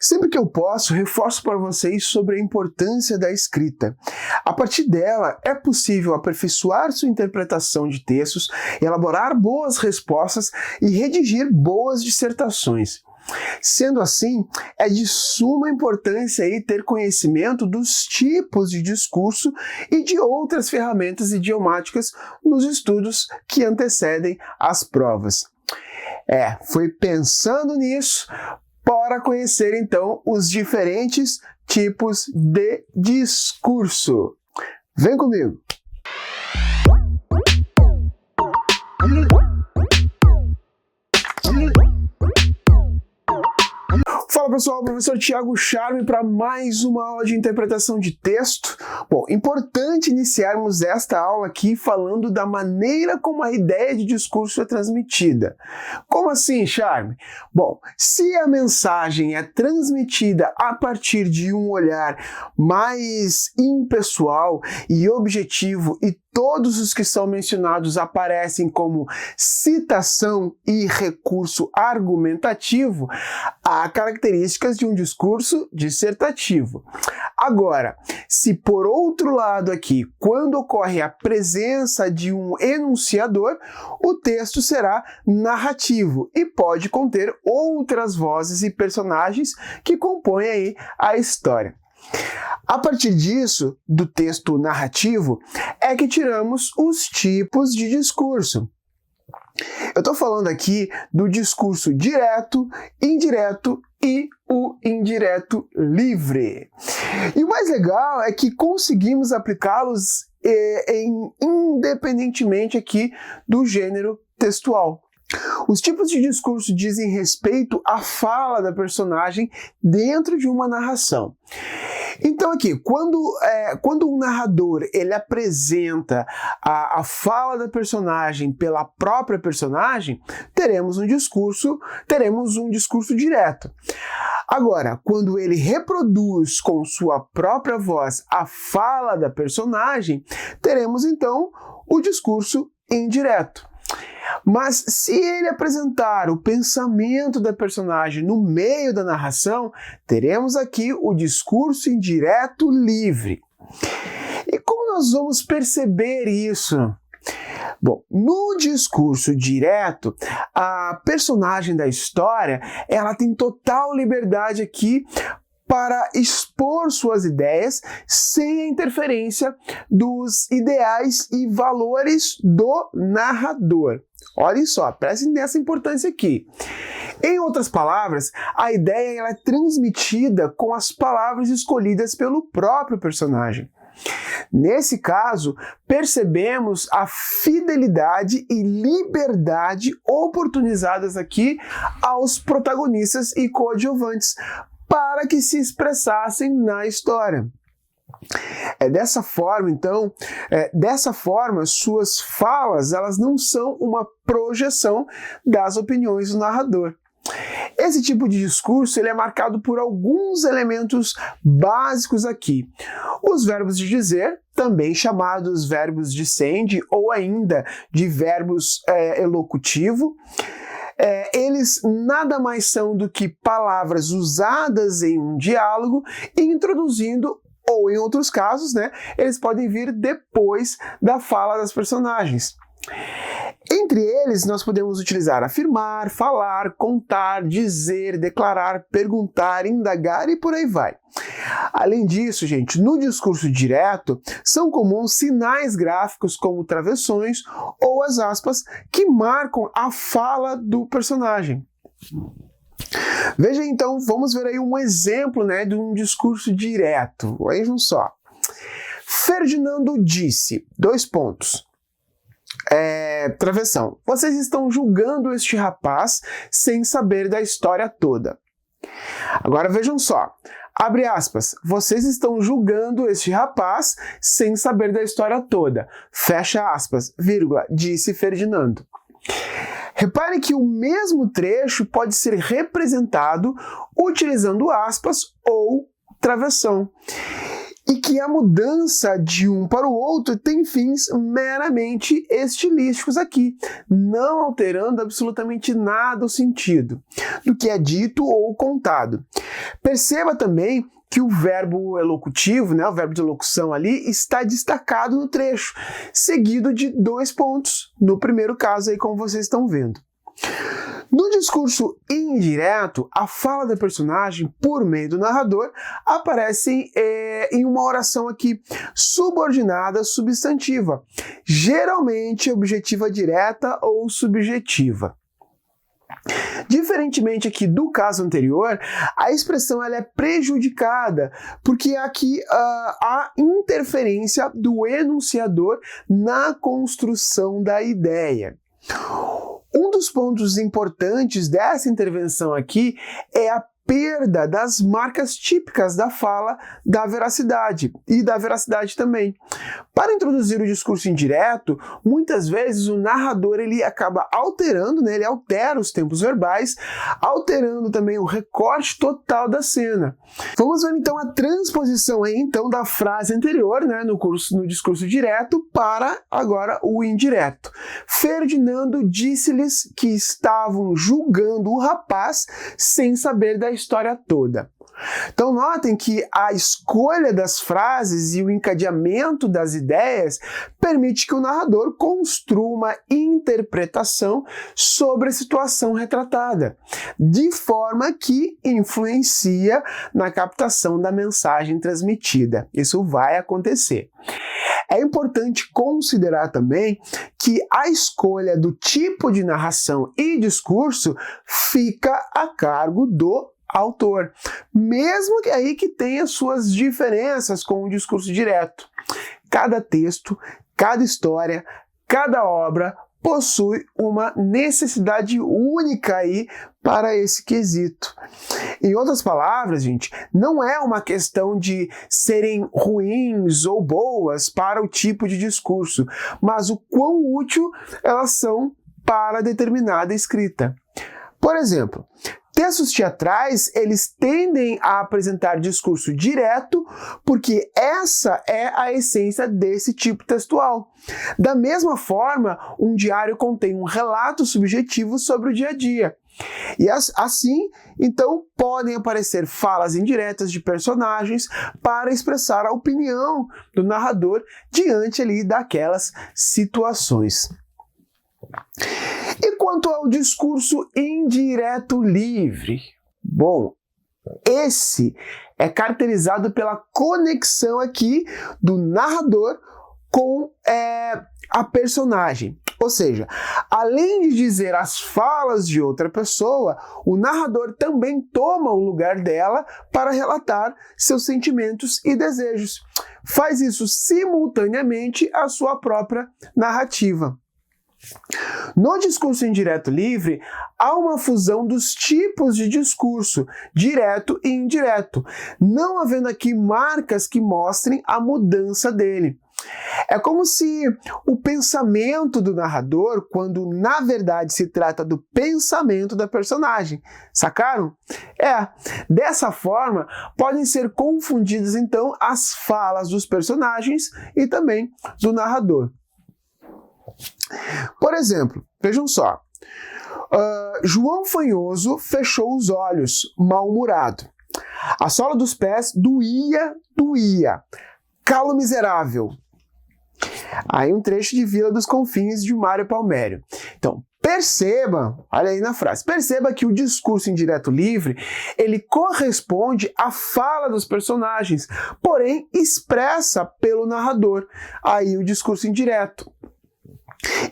Sempre que eu posso, reforço para vocês sobre a importância da escrita. A partir dela, é possível aperfeiçoar sua interpretação de textos, elaborar boas respostas e redigir boas dissertações. Sendo assim, é de suma importância aí ter conhecimento dos tipos de discurso e de outras ferramentas idiomáticas nos estudos que antecedem as provas. Foi pensando nisso para conhecer então os diferentes tipos de discurso. Vem comigo! Fala pessoal, professor Thiago Charme para mais uma aula de interpretação de texto. Bom, importante iniciarmos esta aula aqui falando da maneira como a ideia de discurso é transmitida. Como assim, Charme? Bom, se a mensagem é transmitida a partir de um olhar mais impessoal e objetivo e todos os que são mencionados aparecem como citação e recurso argumentativo, há características de um discurso dissertativo. Agora, se por outro lado aqui, quando ocorre a presença de um enunciador, o texto será narrativo e pode conter outras vozes e personagens que compõem aí a história. A partir disso, do texto narrativo, é que tiramos os tipos de discurso. Eu estou falando aqui do discurso direto, indireto e o indireto livre. E o mais legal é que conseguimos aplicá-los independentemente aqui do gênero textual. Os tipos de discurso dizem respeito à fala da personagem dentro de uma narração. Então aqui, quando um narrador ele apresenta a fala da personagem pela própria personagem, teremos um discurso direto. Agora, quando ele reproduz com sua própria voz a fala da personagem, teremos então o discurso indireto. Mas se ele apresentar o pensamento da personagem no meio da narração, teremos aqui o discurso indireto livre. E como nós vamos perceber isso? Bom, no discurso direto, a personagem da história, ela tem total liberdade aqui para expor suas ideias sem a interferência dos ideais e valores do narrador. Olhem só, prestem nessa importância aqui. Em outras palavras, a ideia ela é transmitida com as palavras escolhidas pelo próprio personagem. Nesse caso, percebemos a fidelidade e liberdade oportunizadas aqui aos protagonistas e coadjuvantes para que se expressassem na história. Dessa forma, suas falas elas não são uma projeção das opiniões do narrador. Esse tipo de discurso ele é marcado por alguns elementos básicos aqui. Os verbos de dizer, também chamados verbos de sende ou ainda de verbos elocutivo, eles nada mais são do que palavras usadas em um diálogo, introduzindo, ou em outros casos, eles podem vir depois da fala das personagens. Entre eles, nós podemos utilizar afirmar, falar, contar, dizer, declarar, perguntar, indagar e por aí vai. Além disso, gente, no discurso direto, são comuns sinais gráficos como travessões ou as aspas que marcam a fala do personagem. Veja então, vamos ver aí um exemplo de um discurso direto. Vejam só. Ferdinando disse, : travessão. Vocês estão julgando este rapaz sem saber da história toda. Agora vejam só. Abre aspas. Vocês estão julgando este rapaz sem saber da história toda. Fecha aspas, vírgula, disse Ferdinando. Repare que o mesmo trecho pode ser representado utilizando aspas ou travessão. e que a mudança de um para o outro tem fins meramente estilísticos aqui, não alterando absolutamente nada o sentido do que é dito ou contado. Perceba também que o verbo elocutivo, né, o verbo de locução ali, está destacado no trecho, seguido de 2 pontos, no primeiro caso aí, como vocês estão vendo. No discurso indireto, a fala da personagem, por meio do narrador, aparece em uma oração aqui subordinada substantiva, geralmente objetiva direta ou subjetiva. Diferentemente aqui do caso anterior, a expressão ela é prejudicada, porque aqui há interferência do enunciador na construção da ideia. Um dos pontos importantes dessa intervenção aqui é a perda das marcas típicas da fala da veracidade e da veracidade também. Para introduzir o discurso indireto, muitas vezes o narrador ele acaba alterando, né, ele altera os tempos verbais, alterando também o recorte total da cena. Vamos ver então a transposição aí, então, da frase anterior, né, no discurso direto para agora o indireto. Ferdinando disse-lhes que estavam julgando o rapaz sem saber da história toda. Então notem que a escolha das frases e o encadeamento das ideias permite que o narrador construa uma interpretação sobre a situação retratada, de forma que influencia na captação da mensagem transmitida. Isso vai acontecer. É importante considerar também que a escolha do tipo de narração e discurso fica a cargo do autor, mesmo que aí que tenha suas diferenças com o discurso direto. Cada texto, cada história, cada obra possui uma necessidade única aí para esse quesito. Em outras palavras, gente, não é uma questão de serem ruins ou boas para o tipo de discurso, mas o quão útil elas são para determinada escrita. Por exemplo, textos teatrais, eles tendem a apresentar discurso direto porque essa é a essência desse tipo textual. Da mesma forma, um diário contém um relato subjetivo sobre o dia a dia. E assim, então, podem aparecer falas indiretas de personagens para expressar a opinião do narrador diante ali daquelas situações. E quanto ao discurso indireto livre? Bom, esse é caracterizado pela conexão aqui do narrador com a personagem. Ou seja, além de dizer as falas de outra pessoa, o narrador também toma o lugar dela para relatar seus sentimentos e desejos. Faz isso simultaneamente à sua própria narrativa. No discurso indireto livre, há uma fusão dos tipos de discurso, direto e indireto, não havendo aqui marcas que mostrem a mudança dele. É como se o pensamento do narrador, quando na verdade se trata do pensamento da personagem. Sacaram? Dessa forma, podem ser confundidas então as falas dos personagens e também do narrador. Por exemplo, vejam só, João Fanhoso fechou os olhos, mal-humorado. A sola dos pés doía. Calo miserável. Aí um trecho de Vila dos Confins de Mário Palmério. Então, perceba, olha aí na frase, perceba que o discurso indireto livre, ele corresponde à fala dos personagens, porém expressa pelo narrador, aí o discurso indireto.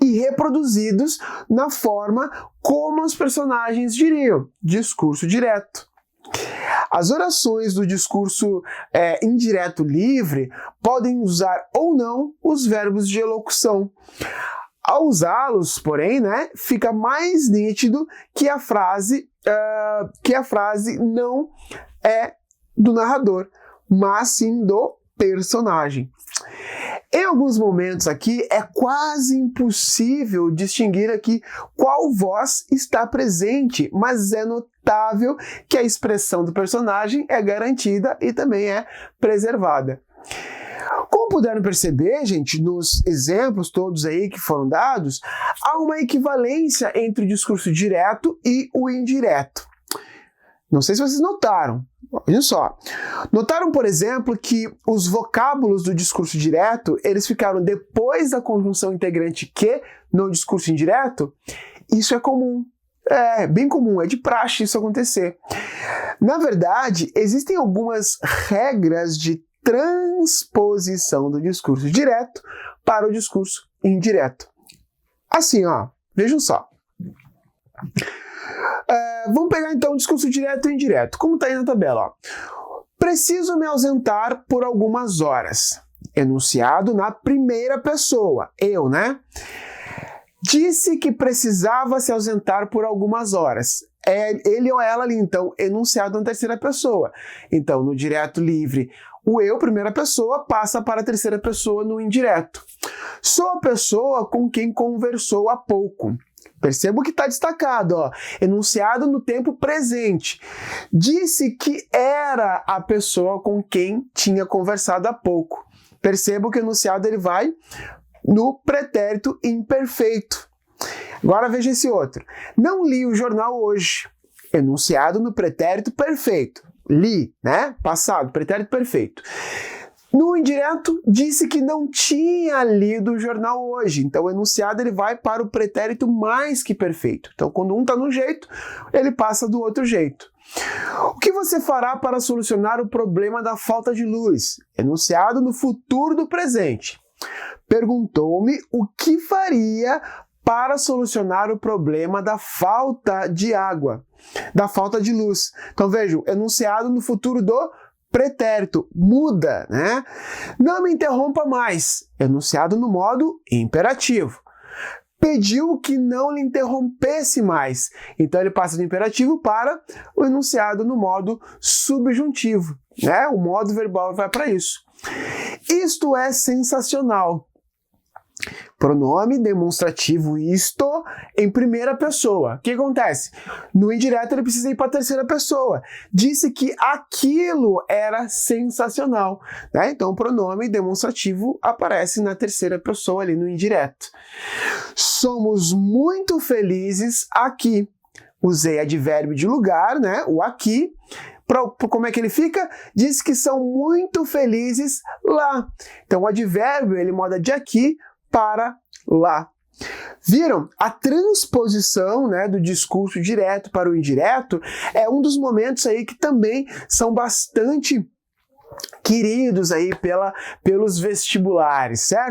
E reproduzidos na forma como os personagens diriam, discurso direto. As orações do discurso indireto livre podem usar ou não os verbos de elocução. Ao usá-los, porém, fica mais nítido que a frase não é do narrador, mas sim do personagem. Em alguns momentos aqui é quase impossível distinguir aqui qual voz está presente, mas é notável que a expressão do personagem é garantida e também é preservada. Como puderam perceber, gente, nos exemplos todos aí que foram dados, há uma equivalência entre o discurso direto e o indireto. Não sei se vocês notaram, olha só. Notaram, por exemplo, que os vocábulos do discurso direto, eles ficaram depois da conjunção integrante que no discurso indireto? Isso é comum. É bem comum, é de praxe isso acontecer. Na verdade, existem algumas regras de transposição do discurso direto para o discurso indireto. Assim, ó, vejam só. Vamos pegar então o discurso direto e indireto, como está aí na tabela. Ó. Preciso me ausentar por algumas horas. Enunciado na primeira pessoa, eu, né? Disse que precisava se ausentar por algumas horas. Ele ou ela ali, então, enunciado na terceira pessoa. Então, no direto livre, o eu, primeira pessoa, passa para a terceira pessoa no indireto. Sou a pessoa com quem conversou há pouco. Perceba o que está destacado, ó. Enunciado no tempo presente. Disse que era a pessoa com quem tinha conversado há pouco. Perceba que o enunciado ele vai no pretérito imperfeito. Agora veja esse outro. Não li o jornal hoje. Enunciado no pretérito perfeito. Li, né? Passado, pretérito perfeito. No indireto, disse que não tinha lido o jornal hoje. Então, o enunciado ele vai para o pretérito mais que perfeito. Então, quando um está no jeito, ele passa do outro jeito. O que você fará para solucionar o problema da falta de luz? Enunciado no futuro do presente. Perguntou-me o que faria para solucionar o problema da falta de água, da falta de luz. Então, vejam, enunciado no futuro do pretérito, muda, né? Não me interrompa mais, enunciado no modo imperativo. Pediu que não lhe interrompesse mais, então ele passa do imperativo para o enunciado no modo subjuntivo, né? O modo verbal vai para isso. Isto é sensacional. Pronome demonstrativo isto em primeira pessoa. O que acontece? No indireto ele precisa ir para a terceira pessoa. Disse que aquilo era sensacional, né? Então o pronome demonstrativo aparece na terceira pessoa ali no indireto. Somos muito felizes aqui. Usei advérbio de lugar, né? O aqui. Como é que ele fica? Diz que são muito felizes lá. Então o advérbio ele muda de aqui para lá. Viram? A transposição, né, do discurso direto para o indireto é um dos momentos aí que também são bastante queridos aí pelos vestibulares, certo?